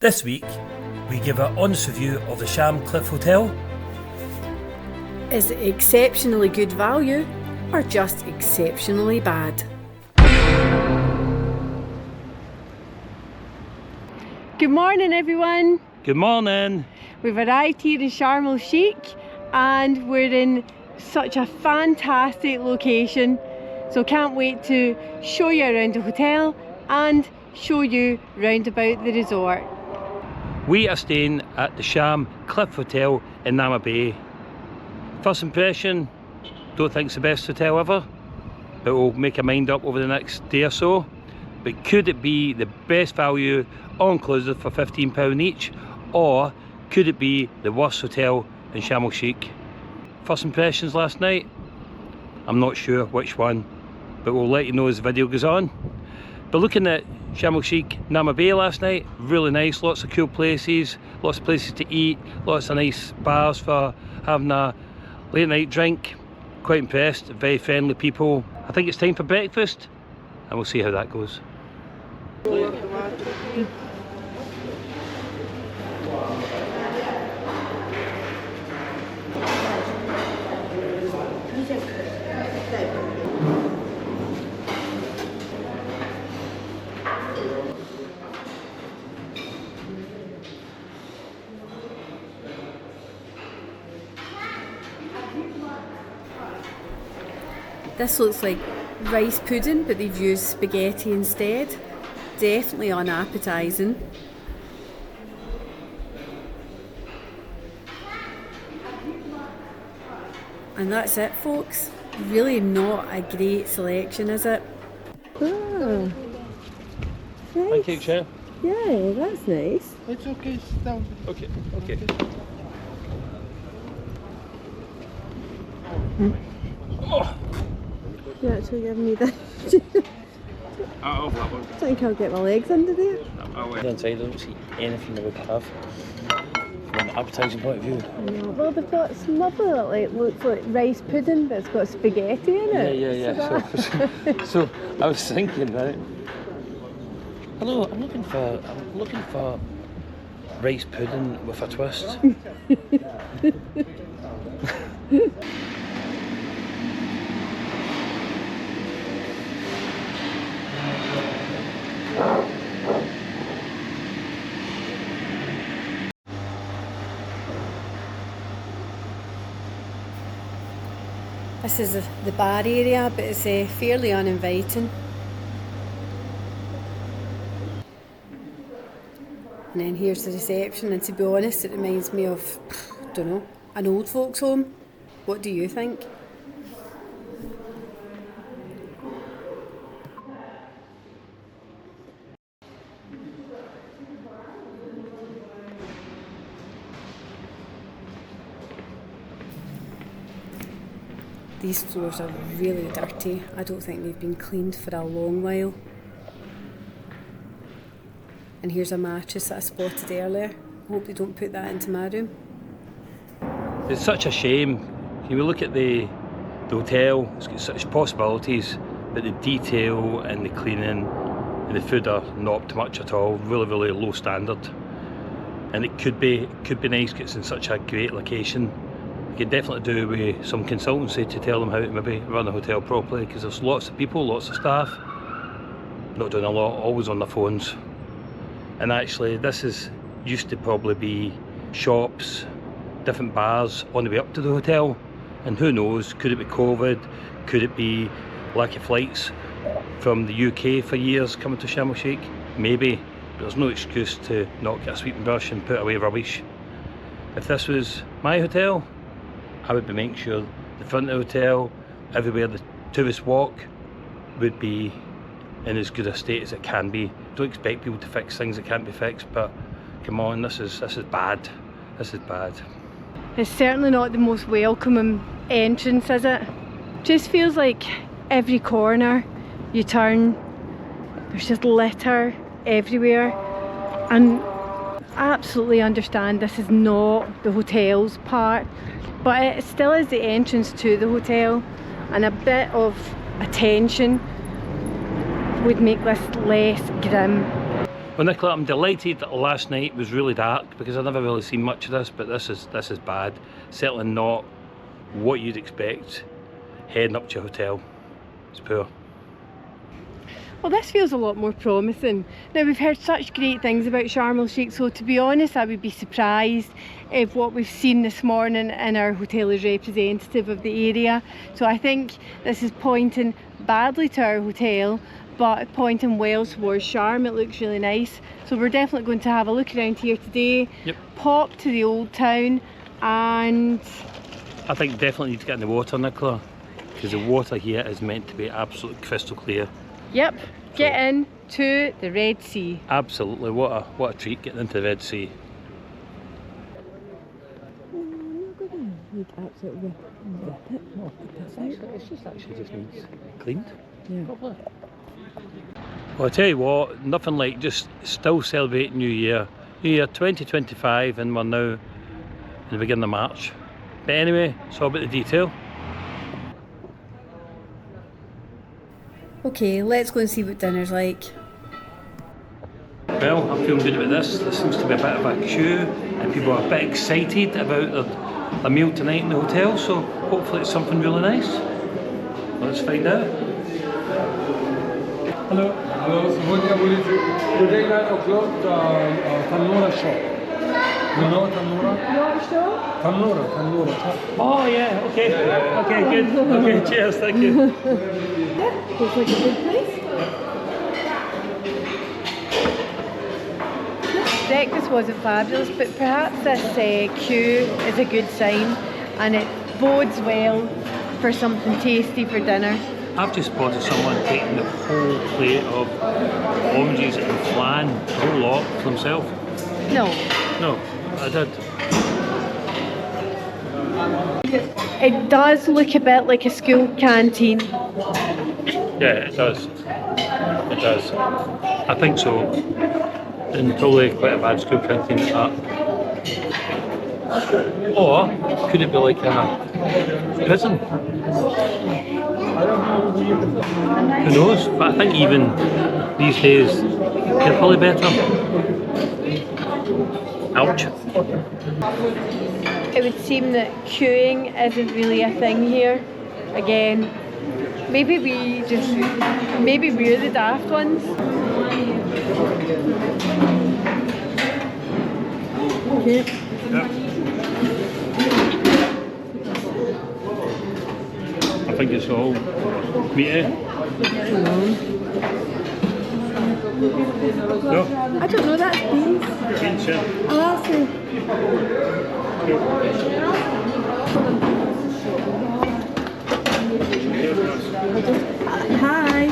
This week, we give an honest review of the Sharm Cliff Hotel. Is it exceptionally good value or just exceptionally bad? Good morning everyone. Good morning. We've arrived here in Sharm El Sheikh and we're in such a fantastic location. So can't wait to show you around the hotel and show you round about the resort. We are staying at the Sharm Cliff Hotel in Naama Bay. First impression, don't think it's the best hotel ever, but we'll make our mind up over the next day or so. But could it be the best value all inclusive for £15 each, or could it be the worst hotel in Sharm El Sheikh? First impressions last night, I'm not sure which one, but we'll let you know as the video goes on. But looking at Sharm El Sheikh, Naama Bay last night, really nice, lots of cool places, lots of places to eat, lots of nice bars for having a late night drink. Quite impressed, very friendly people. I think it's time for breakfast and we'll see how that goes. This looks like rice pudding, but they've used spaghetti instead. Definitely unappetising. And that's it, folks. Really not a great selection, is it? Oh, nice. Thank you, Chef. Yeah, that's nice. It's okay, sit down. Okay, okay. Oh. You actually giving me that? I'll have that one. I think I'll get my legs under there. Inside, I don't see anything they would have from an appetising point of view. No, well, they've got some lovely, like, looks like rice pudding, but it's got spaghetti in it. Yeah. So I was thinking, right? Hello, I'm looking for rice pudding with a twist. This is the bar area, but it's fairly uninviting. And then here's the reception, and to be honest, it reminds me of, I don't know, an old folks' home. What do you think? These floors are really dirty. I don't think they've been cleaned for a long while. And here's a mattress that I spotted earlier. Hope they don't put that into my room. It's such a shame. When we look at the hotel, it's got such possibilities, but the detail and the cleaning and the food are not up to much at all. Really, really low standard. And it could be nice because it's in such a great location. You could definitely do with some consultancy to tell them how to maybe run a hotel properly, because there's lots of people, lots of staff, not doing a lot, always on their phones. And actually this used to probably be shops, different bars on the way up to the hotel, and who knows, could it be COVID, could it be lack of flights from the UK for years coming to Sharm El Sheikh? Maybe, but there's no excuse to not get a sweeping brush and put away rubbish. If this was my hotel, I would be making sure the front of the hotel, everywhere the tourists walk, would be in as good a state as it can be. Don't expect people to fix things that can't be fixed, but come on, this is bad. This is bad. It's certainly not the most welcoming entrance, is it? Just feels like every corner you turn, there's just litter everywhere. And I absolutely understand this is not the hotel's part, but it still is the entrance to the hotel, and a bit of attention would make this less grim. Well, Nicola, I'm delighted that last night was really dark because I've never really seen much of this, but this is bad. Certainly not what you'd expect heading up to your hotel. It's poor. Well, this feels a lot more promising. Now, we've heard such great things about Sharm El Sheikh, so to be honest, I would be surprised if what we've seen this morning in our hotel is representative of the area. So I think this is pointing badly to our hotel, but pointing well towards Sharm. It looks really nice. So we're definitely going to have a look around here today. Yep. Pop to the old town, and I think definitely need to get in the water, Nicola, because the water here is meant to be absolutely crystal clear. yep, get in to the Red Sea. Absolutely, what a treat getting into the Red Sea. It's just actually just needs cleaned. Yeah. Well, I tell you what, nothing like just still celebrating New Year. New Year 2025, and we're now in the beginning of March. But anyway, it's all about the detail. Okay, let's go and see what dinner's like. Well, I'm feeling good about this. There seems to be a bit of a queue and people are a bit excited about their meal tonight in the hotel, so hopefully it's something really nice. Let's find out. Hello. Hello. Today 9 o'clock, Tanura shop. You know Tanura? Tanura. Oh yeah, okay. Okay, good. Okay, cheers, thank you. Yeah, looks like a good place. Breakfast wasn't fabulous, but perhaps this queue is a good sign, and it bodes well for something tasty for dinner. I've just spotted someone taking the whole plate of oranges and flan, the whole lot, for himself. No. No, I did. It does look a bit like a school canteen. Yeah, it does. It does. I think so. And probably quite a bad school canteen at that. Or could it be like a prison? Who knows? But I think even these days they're probably better. Ouch. It would seem that queuing isn't really a thing here. Again, maybe we're the daft ones. Okay. Yeah. I think it's all meaty. No? I don't know, that's beans. Beans, yeah. I'll ask you. Hi.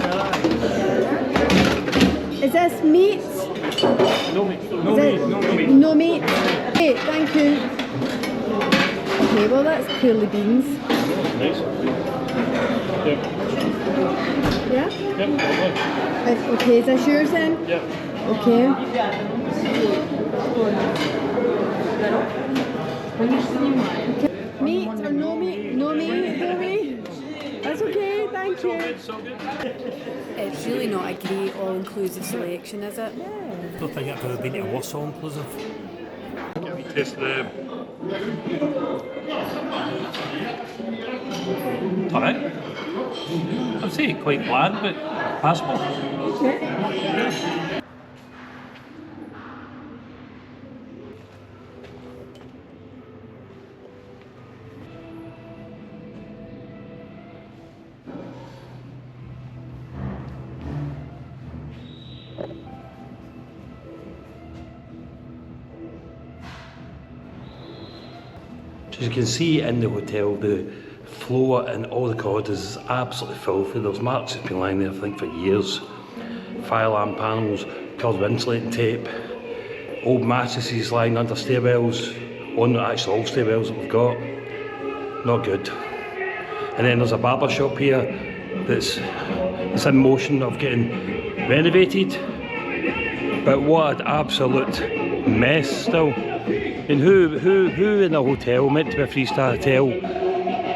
Is this meat? No meat. No Is meat. it- No meat. No meat. Okay, thank you. Okay, well that's clearly beans. Nice. Yep. Yeah? Yep. Lovely. Okay, is this yours then? Yep. Okay. Meat or no meat? No meat? No meat? That's okay, thank you. So good. It's really not a great all-inclusive selection, is it? I don't think I've ever been to a worse all-inclusive. Get a wee taste of the... Alright. I'd say quite bland, but passable. As you can see in the hotel, the floor and all the corridors is absolutely filthy. There's marks that's been lying there, I think, for years. Fire alarm panels covered with insulating tape. Old mattresses lying under stairwells, on actually all stairwells that we've got. Not good. And then there's a barber shop here that's in motion of getting renovated. But what an absolute mess still. And who in a hotel, meant to be a 3-star hotel,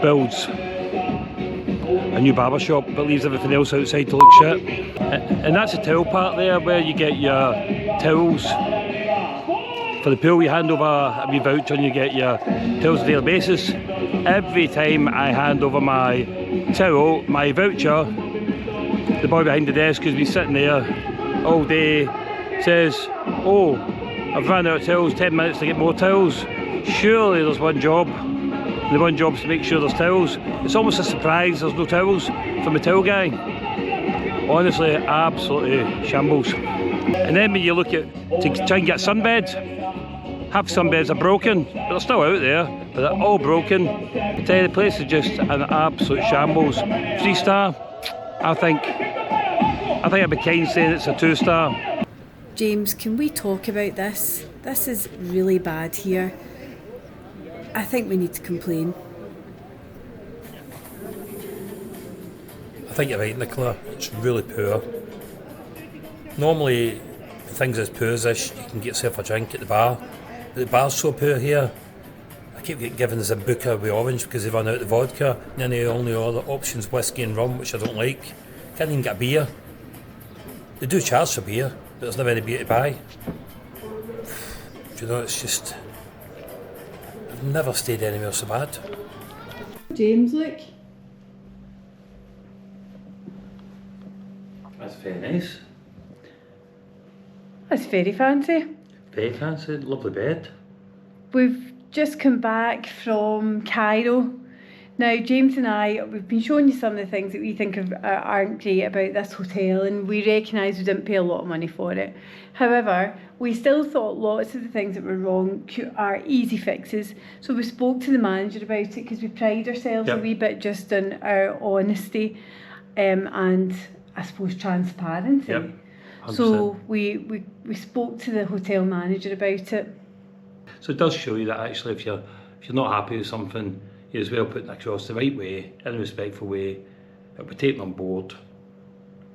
builds a new barber shop but leaves everything else outside to look shit? And that's the towel part there where you get your towels. For the pool, you hand over a wee voucher and you get your towels on a daily basis. Every time I hand over my towel, my voucher, the boy behind the desk who's been sitting there all day says, "Oh, I've run out of towels, 10 minutes to get more towels." Surely there's one job. The one job is to make sure there's towels. It's almost a surprise there's no towels from the towel guy. Honestly, absolutely shambles. And then when you look at, to try and get sunbeds, half sunbeds are broken, but they're still out there, but they're all broken. I tell you, the place is just an absolute shambles. 3-star, I think I'd be kind saying it's a 2-star. James, can we talk about this? This is really bad here. I think we need to complain. I think you're right, Nicola. It's really poor. Normally, things as poor as this, you can get yourself a drink at the bar. But the bar's so poor here. I keep getting given as a booker with orange because they've run out of vodka. And then the only other options, whiskey and rum, which I don't like. Can't even get a beer. They do charge for beer, but there's never any beer to buy. Do you know, it's just... I've never stayed anywhere so bad. James, look. That's very nice. That's very fancy. Very fancy, lovely bed. We've just come back from Cairo. Now, James and I, we've been showing you some of the things that we think aren't great about this hotel, and we recognise we didn't pay a lot of money for it. However, we still thought lots of the things that were wrong are easy fixes. So we spoke to the manager about it because we pride ourselves a wee bit just on our honesty and I suppose transparency. Yep. 100%. So we spoke to the hotel manager about it. So it does show you that actually if you're not happy with something, you're as well putting it across the right way, in a respectful way, it will be taken on board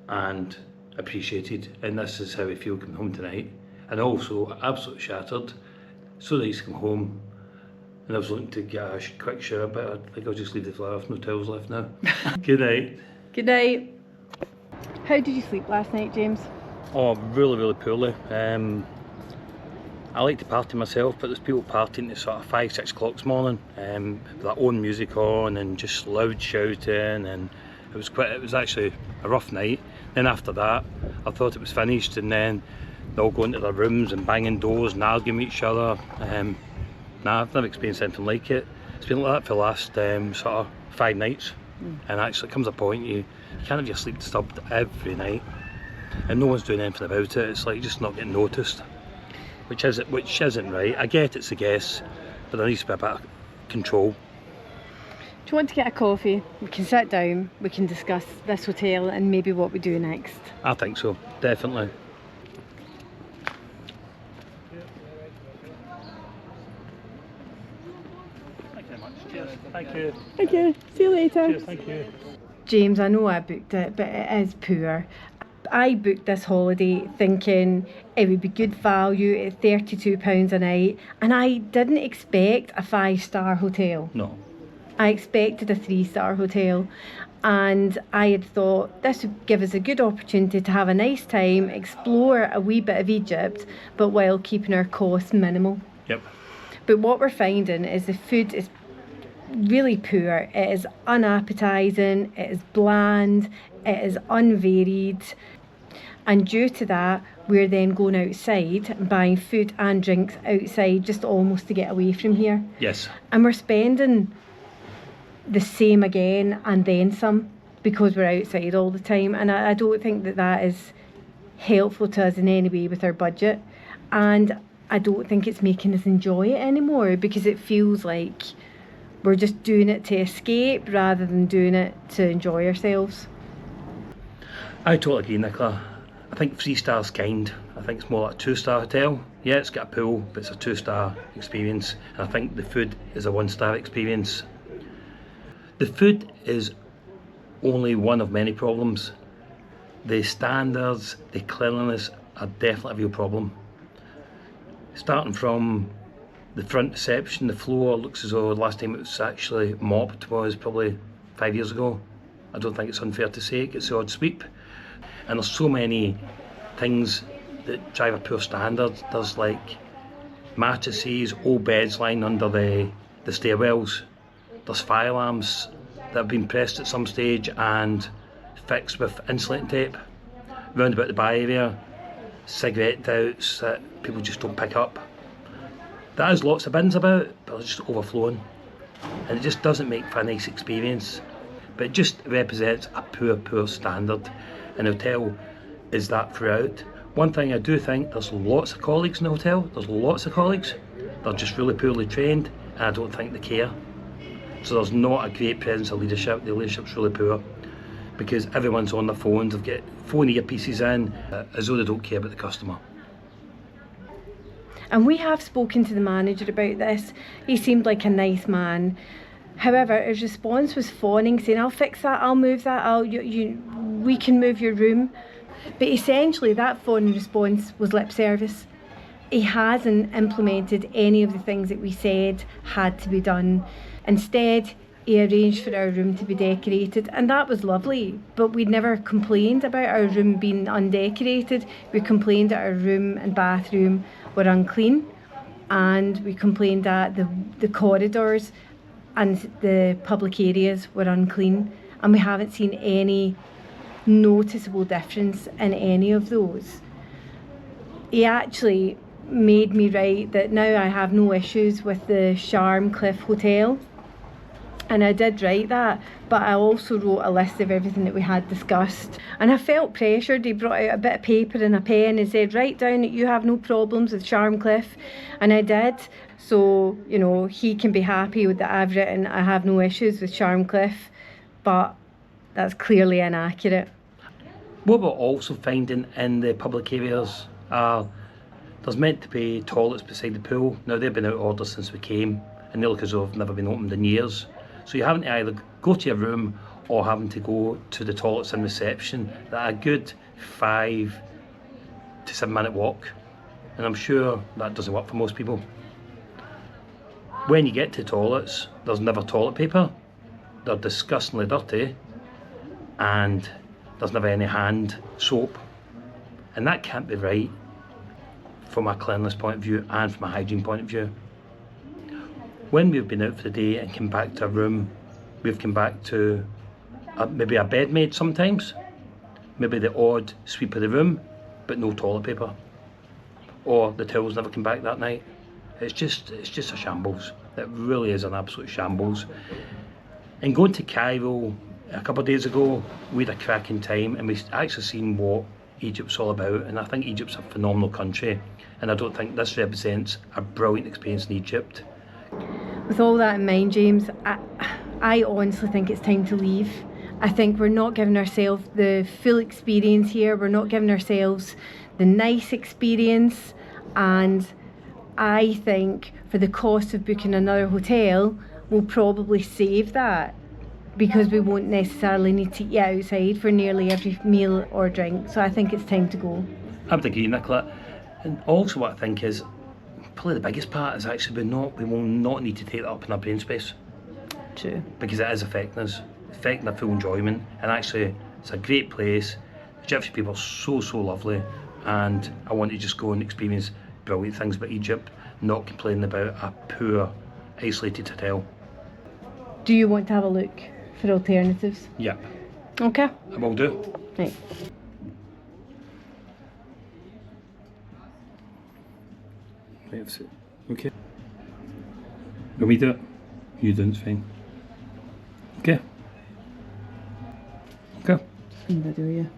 and appreciated. And this is how we feel coming home tonight. And also absolutely shattered. So nice to come home. And I was looking to get a quick shower, but I think I'll just leave the floor off, no towels left now. Good night. Good night. How did you sleep last night, James? Oh, really, really poorly. I like to party myself, but there's people partying at sort of 5, 6 o'clock this morning, with their own music on and just loud shouting, and it was actually a rough night. Then after that, I thought it was finished, and then they all go into their rooms and banging doors and arguing with each other. Nah, I've never experienced anything like it. It's been like that for the last sort of 5 nights, and actually it comes a point you can't have your sleep disturbed every night, and no one's doing anything about it. It's like just not getting noticed. Which isn't right. I get it's the guests, but there needs to be a bit of control. Do you want to get a coffee? We can sit down, we can discuss this hotel and maybe what we do next. I think so, definitely. Thank you very much. Cheers. Thank you. Thank you. See you later. Cheers, thank you. James, I know I booked it, but it is poor. I booked this holiday thinking it would be good value at £32 a night, and I didn't expect a 5-star hotel. No. I expected a 3-star hotel, and I had thought this would give us a good opportunity to have a nice time, explore a wee bit of Egypt, but while keeping our costs minimal. Yep. But what we're finding is the food is really poor. It is unappetising, it is bland, it is unvaried, and due to that we're then going outside and buying food and drinks outside just almost to get away from here. Yes. And we're spending the same again and then some because we're outside all the time, and I don't think that is helpful to us in any way with our budget, and I don't think it's making us enjoy it anymore because it feels like we're just doing it to escape rather than doing it to enjoy ourselves. I totally agree, Nicola. I think 3 stars kind. I think it's more like a 2-star hotel. Yeah, it's got a pool, but it's a 2-star experience. And I think the food is a 1-star experience. The food is only one of many problems. The standards, the cleanliness are definitely a real problem. Starting from the front reception, the floor looks as though the last time it was actually mopped was probably 5 years ago. I don't think it's unfair to say it gets the odd sweep. And there's so many things that drive a poor standard. There's like mattresses, old beds lying under the stairwells. There's fire alarms that have been pressed at some stage and fixed with insulating tape. Round about the bar area, cigarette doubts that people just don't pick up. There is lots of bins about, but they're just overflowing. And it just doesn't make for a nice experience. But it just represents a poor standard. And the hotel is that throughout. One thing I do think, there's lots of colleagues in the hotel. There's lots of colleagues. They're just really poorly trained, and I don't think they care. So there's not a great presence of leadership. The leadership's really poor because everyone's on their phones. They've got phone earpieces in, as though they don't care about the customer. And we have spoken to the manager about this. He seemed like a nice man. However, his response was fawning, saying, "I'll fix that, I'll move that, we can move your room." But essentially that phone response was lip service. He hasn't implemented any of the things that we said had to be done. Instead, he arranged for our room to be decorated, and that was lovely, but we'd never complained about our room being undecorated. We complained that our room and bathroom were unclean, and we complained that the corridors and the public areas were unclean, and we haven't seen any noticeable difference in any of those. He actually made me write that now I have no issues with the Sharm Cliff Hotel, and I did write that, but I also wrote a list of everything that we had discussed, and I felt pressured. He brought out a bit of paper and a pen and said, "Write down that you have no problems with Sharm Cliff," and I did. So, you know, he can be happy with that I've written I have no issues with Sharm Cliff, but that's clearly inaccurate. What we're also finding in the public areas are there's meant to be toilets beside the pool. Now they've been out of order since we came, and they look as though they've never been opened in years. So you're having to either go to your room or having to go to the toilets in reception that are a good 5 to 7 minute walk. And I'm sure that doesn't work for most people. When you get to toilets, there's never toilet paper. They're disgustingly dirty, and there's never any hand soap. And that can't be right from a cleanliness point of view and from a hygiene point of view. When we've been out for the day and come back to a room, we've come back to maybe a bed made sometimes, maybe the odd sweep of the room, but no toilet paper. Or the towels never come back that night. It's just a shambles. It really is an absolute shambles. And going to Cairo a couple of days ago, we had a cracking time, and we actually seen what Egypt's all about, and I think Egypt's a phenomenal country, and I don't think this represents a brilliant experience in Egypt. With all that in mind, James, I honestly think it's time to leave. I think we're not giving ourselves the full experience here. We're not giving ourselves the nice experience, and I think for the cost of booking another hotel, we'll probably save that because we won't necessarily need to eat outside for nearly every meal or drink. So I think it's time to go. I would agree, Nicola. And also what I think is, probably the biggest part is actually we will not need to take that up in our brain space. True. Because it is affecting us, affecting our full enjoyment, and actually it's a great place. The Egyptian people are so lovely, and I want to just go and experience brilliant things about Egypt, not complaining about a poor, isolated hotel. Do you want to have a look for alternatives? Yeah. Okay. I will do. Right. Okay. Will we do it? You do, it's fine. Okay. Okay. Video, yeah.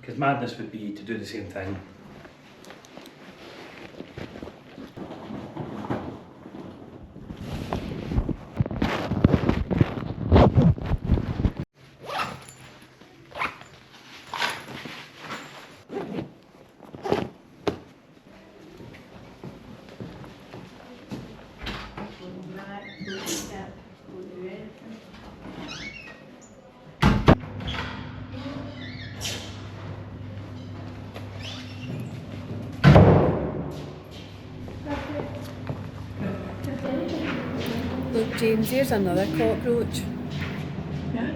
Because madness would be to do the same thing. James, here's another cockroach. Yeah.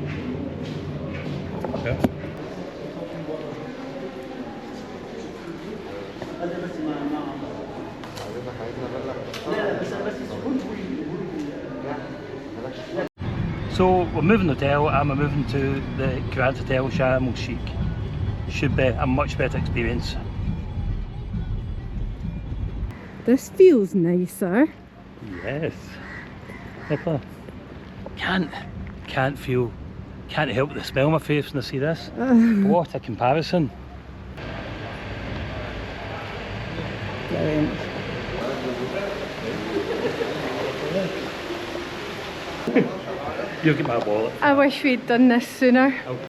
So we're moving hotel and we're moving to the Grand Hotel Sharm El Sheikh. Should be a much better experience. This feels nicer. Yes. Nipper. Can't help but smell my face when I see this. What a comparison. Brilliant. You'll get my wallet. I wish we'd done this sooner.